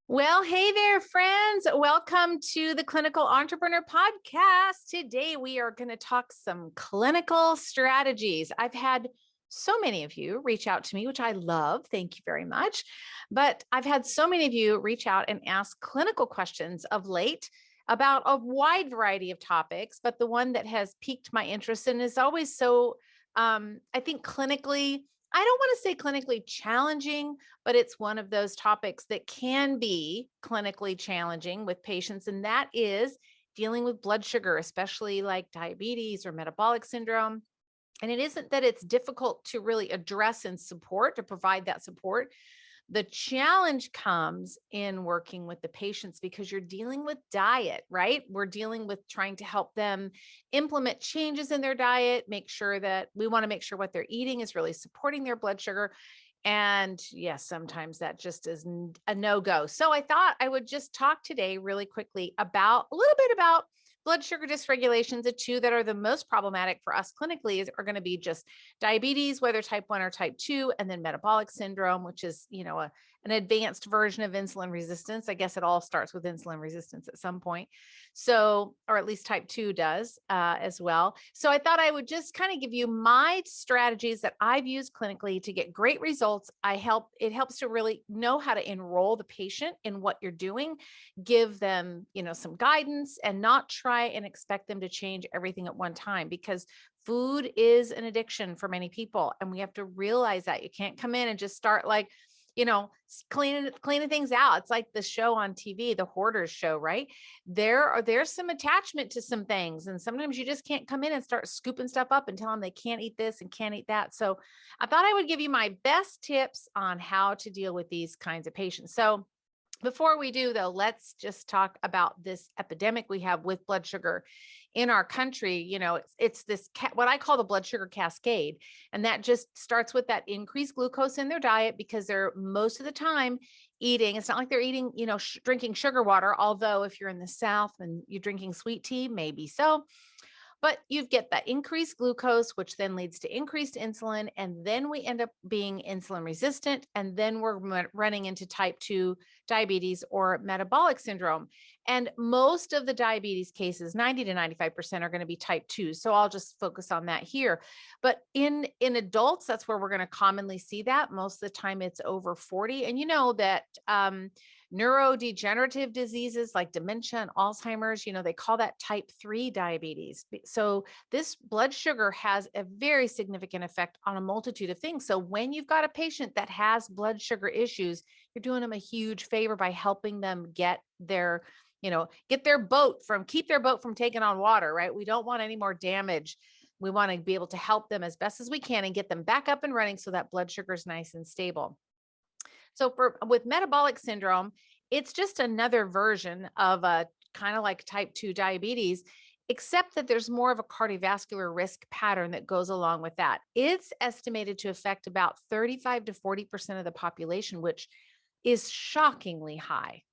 Well, hey there, friends. Welcome to the Clinical Entrepreneur Podcast. Today, we are going to talk some clinical strategies. I've had so many of you reach out to me, which I love. Thank you very much. But I've had so many of you reach out and ask clinical questions of late about a wide variety of topics. But the one that has piqued my interest and is always I think clinically, I don't want to say clinically challenging, but it's one of those topics that can be clinically challenging with patients, and that is dealing with blood sugar, especially like diabetes or metabolic syndrome. And it isn't that it's difficult to really address and support, to provide that support. The challenge comes in working with the patients because you're dealing with diet, right? We're dealing with trying to help them implement changes in their diet, make sure that we want to make sure what they're eating is really supporting their blood sugar. And yes, sometimes that just is a no go. So I thought I would just talk today really quickly about a little bit about blood sugar dysregulations. The two that are the most problematic for us clinically are going to be just diabetes, whether type 1 or type 2, and then metabolic syndrome, which is, an advanced version of insulin resistance. I guess it all starts with insulin resistance at some point. So, or at least type 2 does as well. So I thought I would just kind of give you my strategies that I've used clinically to get great results. It helps to really know how to enroll the patient in what you're doing, give them, some guidance, and not try and expect them to change everything at one time, because food is an addiction for many people. And we have to realize that you can't come in and just start like, cleaning things out. It's like the show on TV, the Hoarders show, right? There's some attachment to some things. And sometimes you just can't come in and start scooping stuff up and tell them they can't eat this and can't eat that. So I thought I would give you my best tips on how to deal with these kinds of patients. So before we do, though, let's just talk about this epidemic we have with blood sugar in our country. It's this what I call the blood sugar cascade. And that just starts with that increased glucose in their diet, because they're most of the time eating. It's not like they're eating, drinking sugar water. Although if you're in the South and you're drinking sweet tea, maybe so. But you get that increased glucose, which then leads to increased insulin. And then we end up being insulin resistant. And then we're running into type 2 diabetes or metabolic syndrome. And most of the diabetes cases, 90 to 95%, are going to be type 2. So I'll just focus on that here. But in adults, that's where we're going to commonly see that. Most of the time it's over 40. And you know that neurodegenerative diseases like dementia and Alzheimer's, they call that type 3 diabetes. So this blood sugar has a very significant effect on a multitude of things. So when you've got a patient that has blood sugar issues, you're doing them a huge favor by helping them keep their boat from taking on water, right? We don't want any more damage. We want to be able to help them as best as we can and get them back up and running so that blood sugar is nice and stable. So with metabolic syndrome, it's just another version of a kind of like type 2 diabetes, except that there's more of a cardiovascular risk pattern that goes along with that. It's estimated to affect about 35 to 40% of the population, which is shockingly high,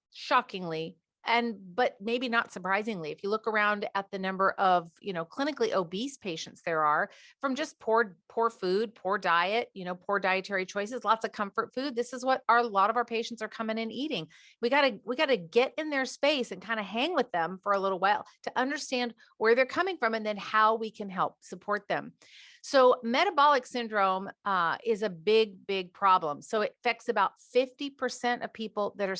but maybe not surprisingly. If you look around at the number of, clinically obese patients there are from just poor food, poor diet, poor dietary choices, lots of comfort food. This is what a lot of our patients are coming in eating. We got to get in their space and kind of hang with them for a little while to understand where they're coming from and then how we can help support them. So metabolic syndrome is a big, big problem. So it affects about 50% of people that are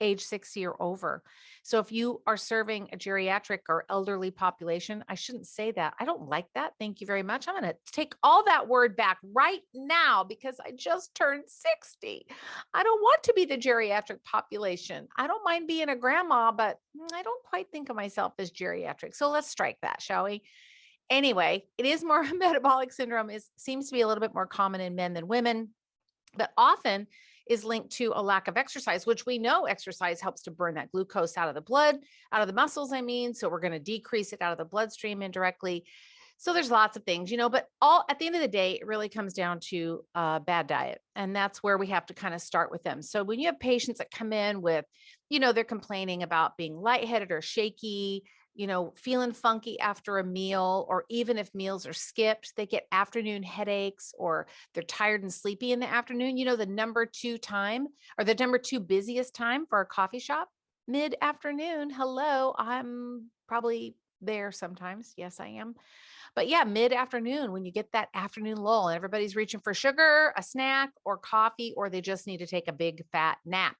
age 60 or over. So if you are serving a geriatric or elderly population, I shouldn't say that. I don't like that. Thank you very much. I'm going to take all that word back right now because I just turned 60. I don't want to be the geriatric population. I don't mind being a grandma, but I don't quite think of myself as geriatric. So let's strike that, shall we? Anyway, it is more metabolic syndrome seems to be a little bit more common in men than women, but often is linked to a lack of exercise, which we know exercise helps to burn that glucose out of the blood, out of the muscles, I mean. So we're going to decrease it out of the bloodstream indirectly. So there's lots of things, but at the end of the day, it really comes down to bad diet. And that's where we have to kind of start with them. So when you have patients that come in with, they're complaining about being lightheaded or shaky, feeling funky after a meal, or even if meals are skipped, they get afternoon headaches or they're tired and sleepy in the afternoon. The number two time, or the number two busiest time for a coffee shop, mid-afternoon. Hello, I'm probably there sometimes. Yes, I am. But yeah, mid-afternoon, when you get that afternoon lull and everybody's reaching for sugar, a snack, or coffee, or they just need to take a big fat nap.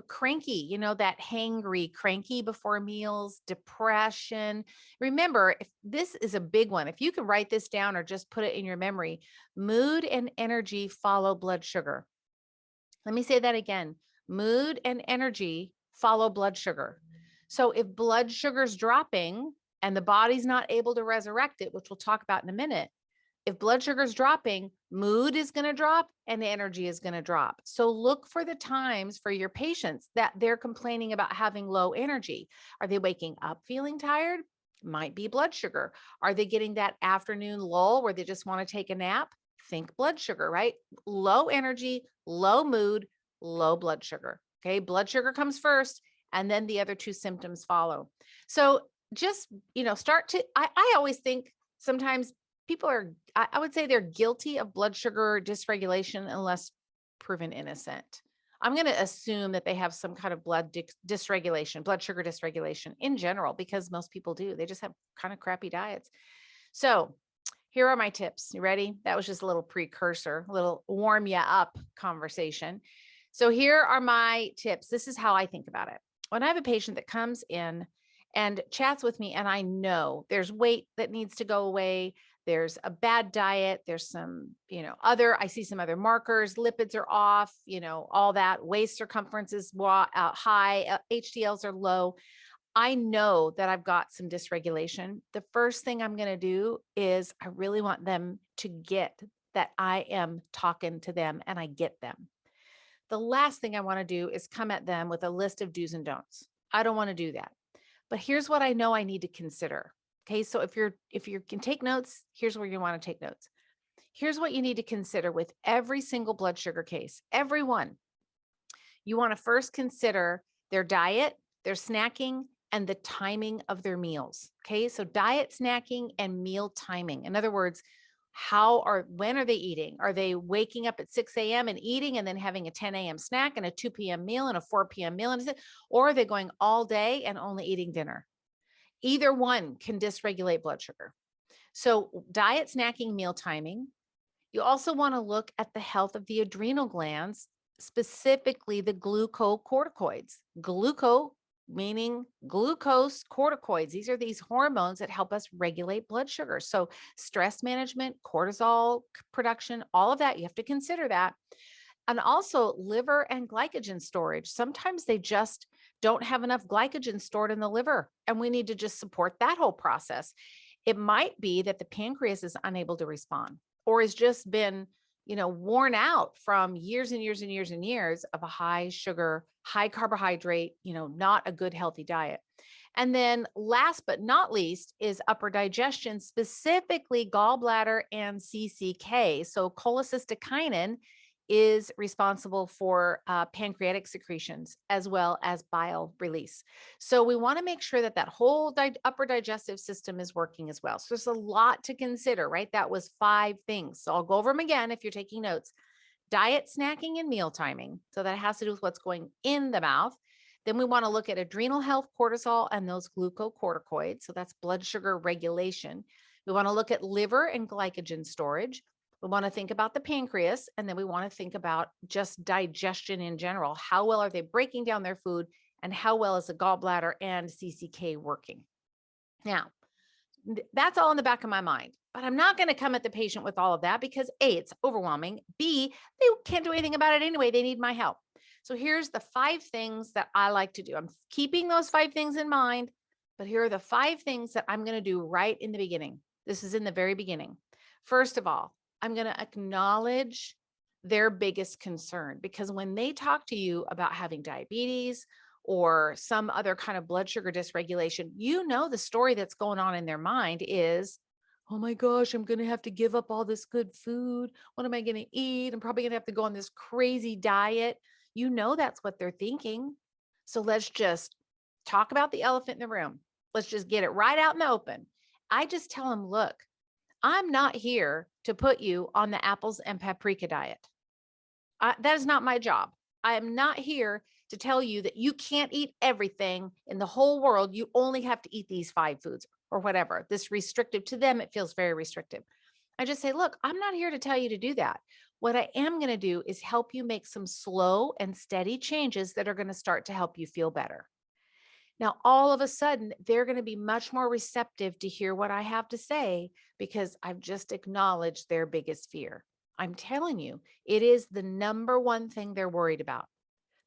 Cranky, that hangry, cranky before meals, depression. Remember, if this is a big one, if you can write this down or just put it in your memory, mood and energy follow blood sugar. Let me say that again. Mood and energy follow blood sugar. So if blood sugar's dropping and the body's not able to resurrect it, which we'll talk about in a minute, if blood sugar is dropping, mood is going to drop and energy is going to drop. So look for the times for your patients that they're complaining about having low energy. Are they waking up feeling tired? Might be blood sugar. Are they getting that afternoon lull where they just want to take a nap? Think blood sugar, right? Low energy, low mood, low blood sugar. Okay. Blood sugar comes first, and then the other two symptoms follow. So just, I always think sometimes people are, I would say they're guilty of blood sugar dysregulation unless proven innocent. I'm going to assume that they have some kind of dysregulation, blood sugar dysregulation in general, because most people do. They just have kind of crappy diets. So here are my tips. You ready? That was just a little precursor, a little warm you up conversation. So here are my tips. This is how I think about it. When I have a patient that comes in and chats with me, and I know there's weight that needs to go away, there's a bad diet, there's some, I see some other markers, lipids are off, all that, waist circumference is high, HDLs are low. I know that I've got some dysregulation. The first thing I'm going to do is I really want them to get that I am talking to them and I get them. The last thing I want to do is come at them with a list of do's and don'ts. I don't want to do that. But here's what I know I need to consider. Okay, so if you can take notes, here's where you want to take notes. Here's what you need to consider with every single blood sugar case, every one. You want to first consider their diet, their snacking, and the timing of their meals. Okay, so diet, snacking, and meal timing. In other words, when are they eating? Are they waking up at 6 a.m. and eating and then having a 10 a.m. snack and a 2 p.m. meal and a 4 p.m. meal? Or are they going all day and only eating dinner? Either one can dysregulate blood sugar. So diet, snacking, meal timing. You also want to look at the health of the adrenal glands, specifically the glucocorticoids. Gluco meaning glucose corticoids. These are these hormones that help us regulate blood sugar. So stress management, cortisol production, all of that, you have to consider that. And also liver and glycogen storage. Sometimes they just don't have enough glycogen stored in the liver, and we need to just support that whole process. It might be that the pancreas is unable to respond or has just been, worn out from years and years and years and years of a high sugar, high carbohydrate, not a good healthy diet. And then last but not least is upper digestion, specifically gallbladder and CCK. So cholecystokinin is responsible for pancreatic secretions as well as bile release. So we want to make sure that that whole upper digestive system is working as well. So there's a lot to consider, right? That was 5 things. So I'll go over them again if you're taking notes. Diet, snacking, and meal timing. So that has to do with what's going in the mouth. Then we want to look at adrenal health, cortisol, and those glucocorticoids. So that's blood sugar regulation. We want to look at liver and glycogen storage. We want to think about the pancreas, and then we want to think about just digestion in general. How well are they breaking down their food, and how well is the gallbladder and CCK working? Now, that's all in the back of my mind, but I'm not going to come at the patient with all of that because A, it's overwhelming. B, they can't do anything about it anyway. They need my help. So here's the 5 things that I like to do. I'm keeping those 5 things in mind, but here are the 5 things that I'm going to do right in the beginning. This is in the very beginning. First of all, I'm going to acknowledge their biggest concern, because when they talk to you about having diabetes or some other kind of blood sugar dysregulation, the story that's going on in their mind is, oh my gosh, I'm going to have to give up all this good food. What am I going to eat? I'm probably going to have to go on this crazy diet. That's what they're thinking. So let's just talk about the elephant in the room. Let's just get it right out in the open. I just tell them, look, I'm not here to put you on the apples and paprika diet. That is not my job. I am not here to tell you that you can't eat everything in the whole world. You only have to eat these 5 foods or whatever. This restrictive to them, it feels very restrictive. I just say, look, I'm not here to tell you to do that. What I am going to do is help you make some slow and steady changes that are going to start to help you feel better. Now, all of a sudden, they're going to be much more receptive to hear what I have to say because I've just acknowledged their biggest fear. I'm telling you, it is the number one thing they're worried about.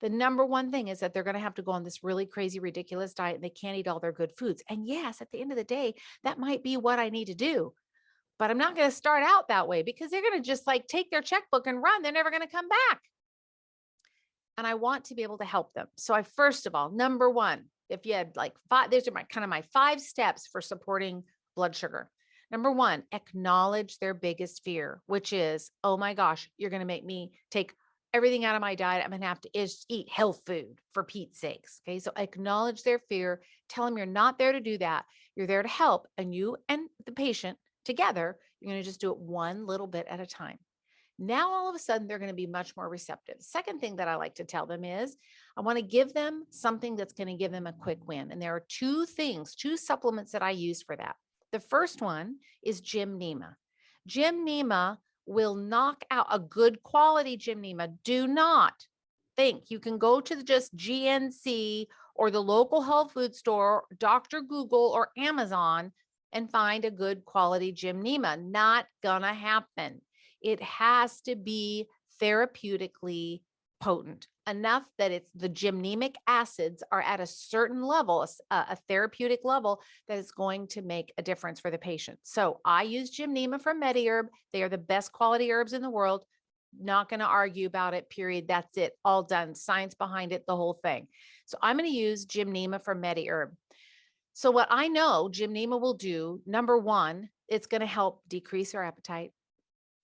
The number one thing is that they're going to have to go on this really crazy, ridiculous diet and they can't eat all their good foods. And yes, at the end of the day, that might be what I need to do. But I'm not going to start out that way because they're going to just like take their checkbook and run. They're never going to come back. And I want to be able to help them. So I, first of all, number one, if you had like 5, these are my 5 steps for supporting blood sugar. Number one, acknowledge their biggest fear, which is, oh my gosh, you're going to make me take everything out of my diet. I'm going to have to eat health food for Pete's sakes. Okay. So acknowledge their fear. Tell them you're not there to do that. You're there to help. And you and the patient together, you're going to just do it one little bit at a time. Now, all of a sudden, they're going to be much more receptive. Second thing that I like to tell them is I want to give them something that's going to give them a quick win. And there are 2 supplements that I use for that. The first one is Gymnema. Gymnema will knock out a good quality Gymnema. Do not think you can go to just GNC or the local health food store, Dr. Google or Amazon and find a good quality Gymnema. Not gonna happen. It has to be therapeutically potent enough that it's the gymnemic acids are at a certain level, a therapeutic level that is going to make a difference for the patient. So I use Gymnema from MediHerb. They are the best quality herbs in the world. Not going to argue about it, period. That's it. All done. Science behind it, the whole thing. So I'm going to use Gymnema from MediHerb. So what I know Gymnema will do, number one, it's going to help decrease our appetite.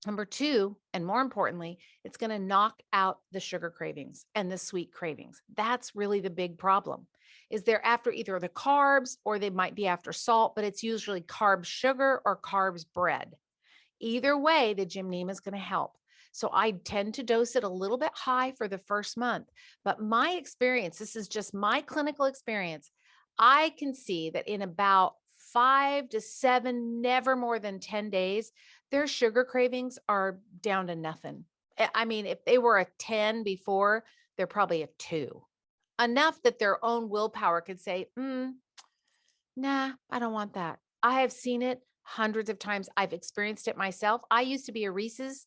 Number 2, and more importantly, it's going to knock out the sugar cravings and the sweet cravings. That's really the big problem. Is they're after either the carbs or they might be after salt, but it's usually carbs sugar or carbs bread. Either way, the Gymnema is going to help. So I tend to dose it a little bit high for the first month, but my experience, this is just my clinical experience. I can see that in about 5 to 7, never more than 10 days, their sugar cravings are down to nothing. I mean, if they were a 10 before, they're probably a 2. Enough that their own willpower could say, nah, I don't want that. I have seen it hundreds of times. I've experienced it myself. I used to be a Reese's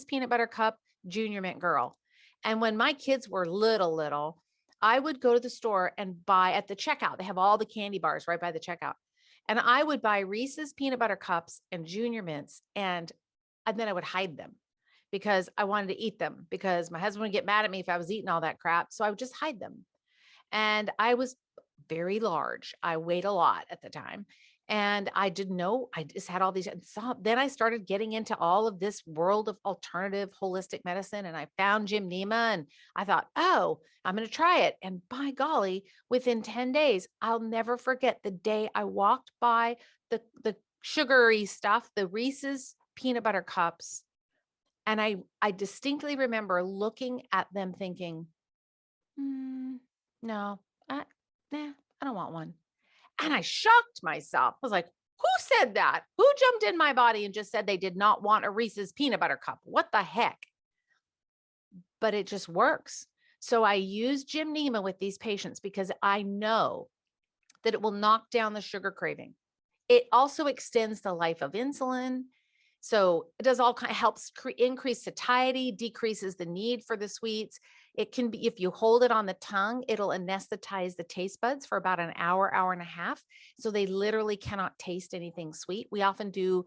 peanut butter cup junior mint girl. And when my kids were little, I would go to the store and buy at the checkout. They have all the candy bars right by the checkout. And I would buy Reese's peanut butter cups and junior mints, and then I would hide them because I wanted to eat them because my husband would get mad at me if I was eating all that crap. So I would just hide them. And I was very large. I weighed a lot at the time. And I didn't know, I just had all these. Then I started getting into all of this world of alternative holistic medicine. And I found Gymnema and I thought, oh, I'm going to try it. And by golly, within 10 days, I'll never forget the day I walked by the sugary stuff, the Reese's peanut butter cups. And I distinctly remember looking at them thinking, no, nah, I don't want one. And I shocked myself. I was like, who said that? Who jumped in my body and just said they did not want a Reese's peanut butter cup? What the heck? But it just works. So I use Gymnema with these patients because I know that it will knock down the sugar craving. It also extends the life of insulin. So it does all kind of helps increase satiety, decreases the need for the sweets. It can be, if you hold it on the tongue, it'll anesthetize the taste buds for about an hour, hour and a half. So they literally cannot taste anything sweet. We often do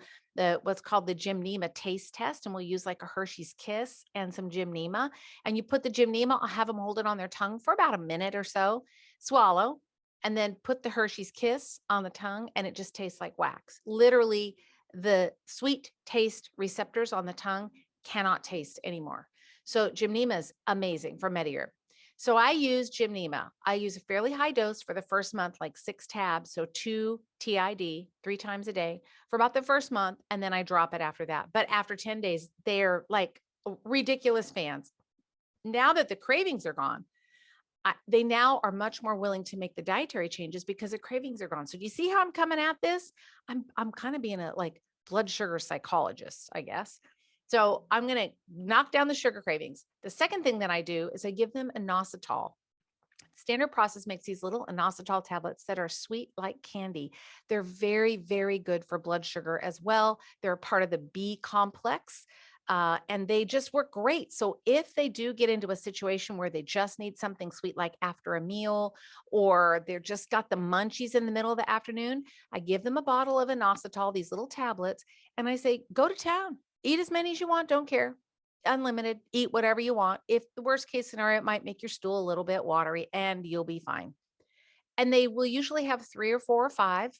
what's called the Gymnema taste test, and we'll use like a Hershey's Kiss and some Gymnema. And you put the Gymnema, I'll have them hold it on their tongue for about a minute or so, swallow, and then put the Hershey's Kiss on the tongue, and it just tastes like wax. Literally, the sweet taste receptors on the tongue cannot taste anymore. So Gymnema is amazing for MediHerb. So I use Gymnema. I use a fairly high dose for the first month, like 6 tabs. So 2 TID, 3 times a day for about the first month. And then I drop it after that. But after 10 days, they're like ridiculous fans. Now that the cravings are gone, they now are much more willing to make the dietary changes because the cravings are gone. So do you see how I'm coming at this? I'm kind of being a like blood sugar psychologist, I guess. So I'm going to knock down the sugar cravings. The second thing that I do is I give them inositol. Standard Process makes these little inositol tablets that are sweet like candy. They're very, very good for blood sugar as well. They're a part of the B complex. And they just work great. So if they do get into a situation where they just need something sweet, like after a meal, or they're just got the munchies in the middle of the afternoon, I give them a bottle of inositol, these little tablets, and I say, go to town, eat as many as you want, don't care. Unlimited, eat whatever you want. If the worst case scenario, it might make your stool a little bit watery and you'll be fine. And they will usually have 3 or 4 or 5,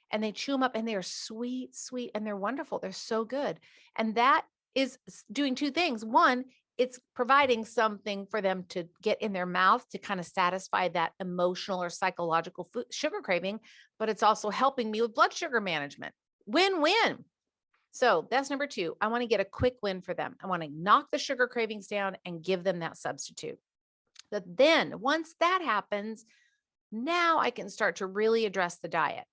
and they chew them up and they are sweet, sweet, and they're wonderful. They're so good. And that is doing 2 things. One, it's providing something for them to get in their mouth to kind of satisfy that emotional or psychological sugar craving, but it's also helping me with blood sugar management. Win-win. So that's number 2. I want to get a quick win for them. I want to knock the sugar cravings down and give them that substitute. But then once that happens, now I can start to really address the diet.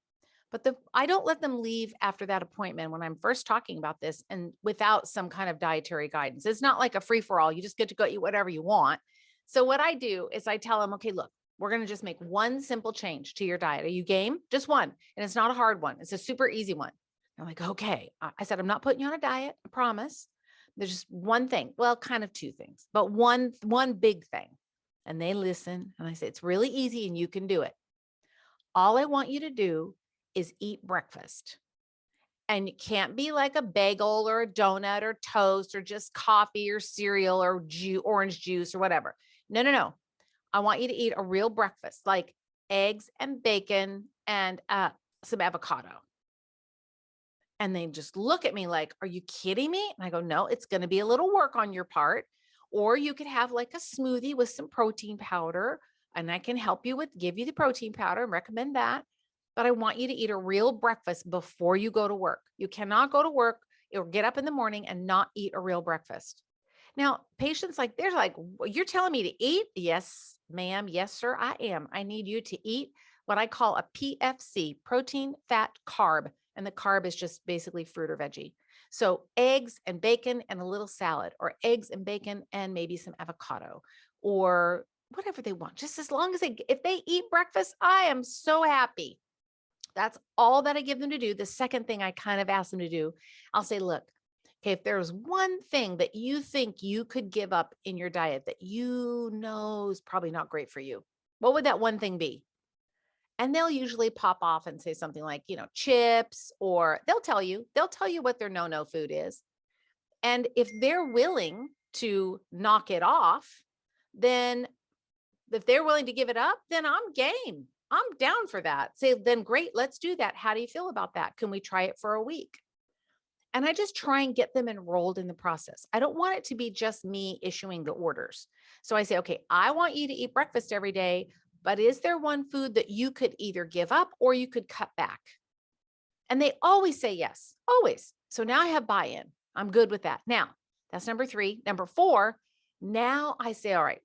But I don't let them leave after that appointment when I'm first talking about this and without some kind of dietary guidance. It's not like a free for all. You just get to go eat whatever you want. So what I do is I tell them, okay, look, we're going to just make one simple change to your diet. Are you game? Just one. And it's not a hard one. It's a super easy one. They're like, okay. I said, I'm not putting you on a diet. I promise. There's just one thing. Well, kind of 2 things, but one big thing. And they listen. And I say, it's really easy and you can do it. All I want you to do is eat breakfast. And it can't be like a bagel or a donut or toast or just coffee or cereal or orange juice or whatever. No, no, no. I want you to eat a real breakfast, like eggs and bacon and some avocado. And they just look at me like, are you kidding me? And I go, no, it's going to be a little work on your part. Or you could have like a smoothie with some protein powder, and I can help you give you the protein powder and recommend that. But I want you to eat a real breakfast before you go to work. You cannot go to work or get up in the morning and not eat a real breakfast. Now, patients they're like, you're telling me to eat? Yes, ma'am. Yes, sir, I am. I need you to eat what I call a PFC, protein, fat, carb. And the carb is just basically fruit or veggie. So eggs and bacon and a little salad, or eggs and bacon and maybe some avocado, or whatever they want. Just as long as if they eat breakfast, I am so happy. That's all that I give them to do. The second thing I kind of ask them to do, I'll say, look, okay, if there's one thing that you think you could give up in your diet that you know is probably not great for you, what would that one thing be? And they'll usually pop off and say something like, chips, or they'll tell you what their no-no food is. And if they're willing to knock it off, then if they're willing to give it up, then I'm game. I'm down for that. Say, then great, let's do that. How do you feel about that? Can we try it for a week? And I just try and get them enrolled in the process. I don't want it to be just me issuing the orders. So I say, okay, I want you to eat breakfast every day, but is there one food that you could either give up or you could cut back? And they always say yes, always. So now I have buy-in. I'm good with that. Now, that's number 3. Number 4, now I say, all right,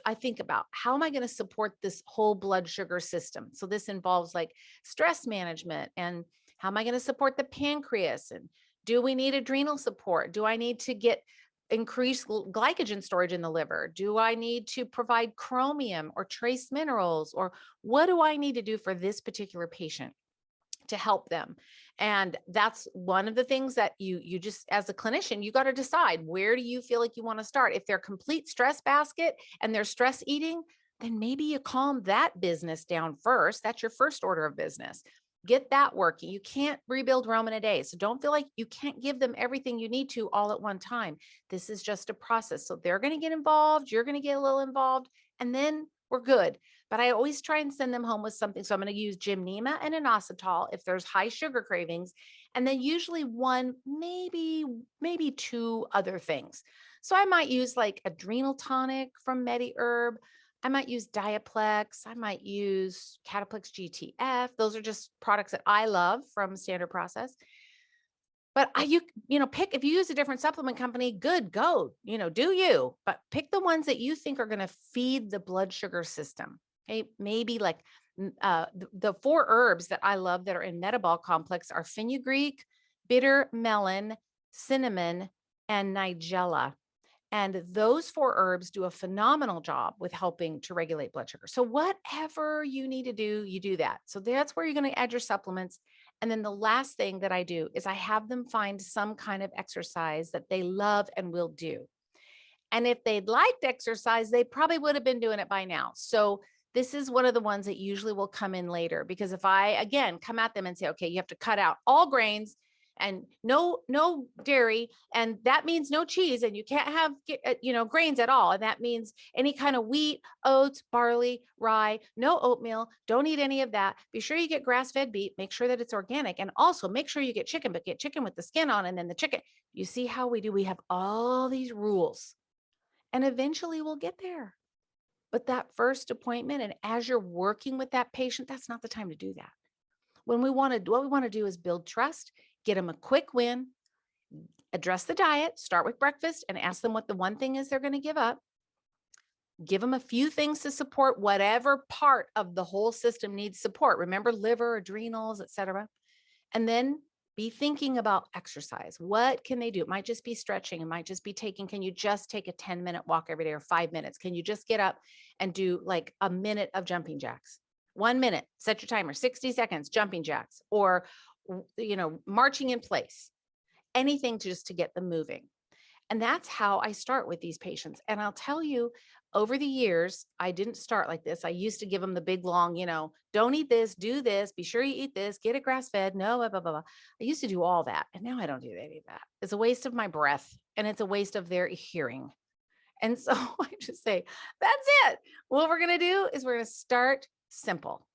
I think about how am I going to support this whole blood sugar system? So this involves like stress management, and how am I going to support the pancreas? And do we need adrenal support? Do I need to get increased glycogen storage in the liver? Do I need to provide chromium or trace minerals? Or what do I need to do for this particular patient to help them? And that's one of the things that you just, as a clinician, you got to decide, where do you feel like you want to start? If they're complete stress basket and they're stress eating, then maybe you calm that business down first. That's your first order of business. Get that working. You can't rebuild Rome in a day. So don't feel like you can't give them everything you need to all at one time. This is just a process. So they're going to get involved. You're going to get a little involved, and then we're good. But I always try and send them home with something. So I'm going to use Gymnema and inositol if there's high sugar cravings, and then usually one, maybe 2 other things. So I might use like adrenal tonic from MediHerb. I might use Diaplex. I might use Cataplex GTF. Those are just products that I love from Standard Process. But pick, if you use a different supplement company, good, go, do you, but pick the ones that you think are going to feed the blood sugar system. Okay. Maybe like the 4 herbs that I love that are in Metabol Complex are fenugreek, bitter melon, cinnamon, and nigella. And those 4 herbs do a phenomenal job with helping to regulate blood sugar. So whatever you need to do, you do that. So that's where you're going to add your supplements. And then the last thing that I do is I have them find some kind of exercise that they love and will do. And if they'd liked exercise, they probably would have been doing it by now. So this is one of the ones that usually will come in later, because if I, again, come at them and say, okay, you have to cut out all grains and no dairy, and that means no cheese, and you can't have grains at all, and that means any kind of wheat, oats, barley, rye, no oatmeal, don't eat any of that. Be sure you get grass-fed beef, make sure that it's organic, and also make sure you get chicken, but get chicken with the skin on. And then the chicken, you see how we do, we have all these rules, and eventually we'll get there. But that first appointment, and as you're working with that patient, that's not the time to do that. What we want to do is build trust, get them a quick win, address the diet, start with breakfast, and ask them what the one thing is they're going to give up. Give them a few things to support whatever part of the whole system needs support. Remember, liver, adrenals, etc. And then be thinking about exercise. What can they do? It might just be stretching. It might just be can you just take a 10-minute walk every day, or 5 minutes? Can you just get up and do like a minute of jumping jacks? 1 minute, set your timer, 60 seconds, jumping jacks, or, marching in place, anything just to get them moving. And that's how I start with these patients. And I'll tell you, over the years, I didn't start like this. I used to give them the big, long, don't eat this, do this, be sure you eat this, get it grass fed, no, blah, blah, blah, blah. I used to do all that. And now I don't do any of that. It's a waste of my breath, and it's a waste of their hearing. And so I just say, that's it. What we're going to do is we're going to start simple.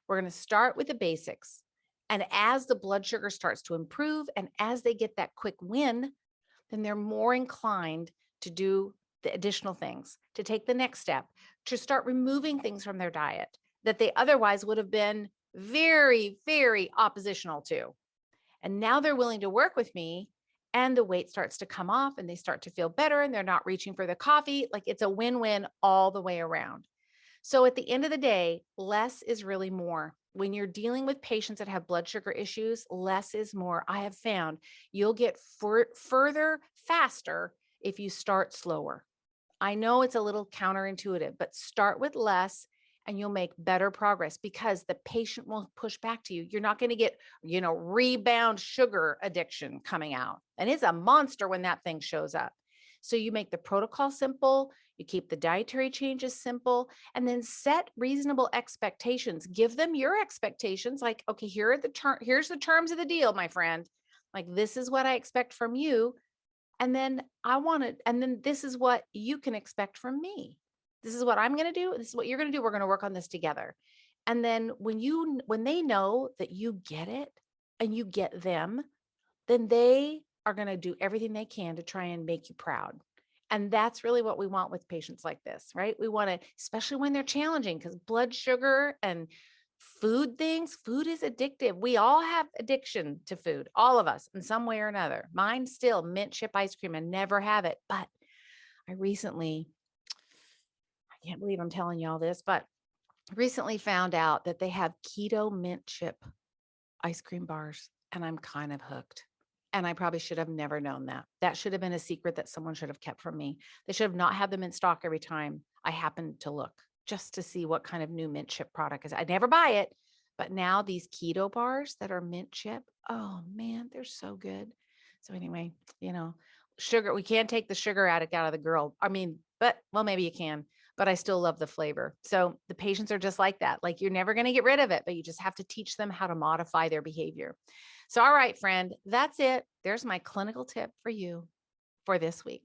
We're going to start with the basics. And as the blood sugar starts to improve, and as they get that quick win, then they're more inclined to do the additional things, to take the next step, to start removing things from their diet that they otherwise would have been very, very oppositional to. And now they're willing to work with me, and the weight starts to come off, and they start to feel better, and they're not reaching for the coffee. Like, it's a win-win all the way around. So at the end of the day, less is really more. When you're dealing with patients that have blood sugar issues, less is more. I have found you'll get further faster if you start slower. I know it's a little counterintuitive, but start with less and you'll make better progress, because the patient will push back to you. You're not going to get, rebound sugar addiction coming out. And it's a monster when that thing shows up. So you make the protocol simple, you keep the dietary changes simple, and then set reasonable expectations. Give them your expectations. Like, okay, here's the terms of the deal, my friend. Like, this is what I expect from you. And then this is what you can expect from me. This is what I'm going to do. This is what you're going to do. We're going to work on this together. And then when they know that you get it and you get them, then they are going to do everything they can to try and make you proud. And that's really what we want with patients like this, right? We want to, especially when they're challenging, because blood sugar and food is addictive. We all have addiction to food, all of us, in some way or another. Mine still mint chip ice cream, and never have it. But I can't believe I'm telling you all this, but recently found out that they have keto mint chip ice cream bars, and I'm kind of hooked. And I probably should have never known that. That should have been a secret that someone should have kept from me. They should have not had them in stock every time I happened to look, just to see what kind of new mint chip product is. I'd never buy it, but now these keto bars that are mint chip, oh man, they're so good. So anyway, sugar, we can't take the sugar addict out of the girl. Well, maybe you can, but I still love the flavor. So the patients are just like that. Like, you're never going to get rid of it, but you just have to teach them how to modify their behavior. So, all right, friend, that's it. There's my clinical tip for you for this week.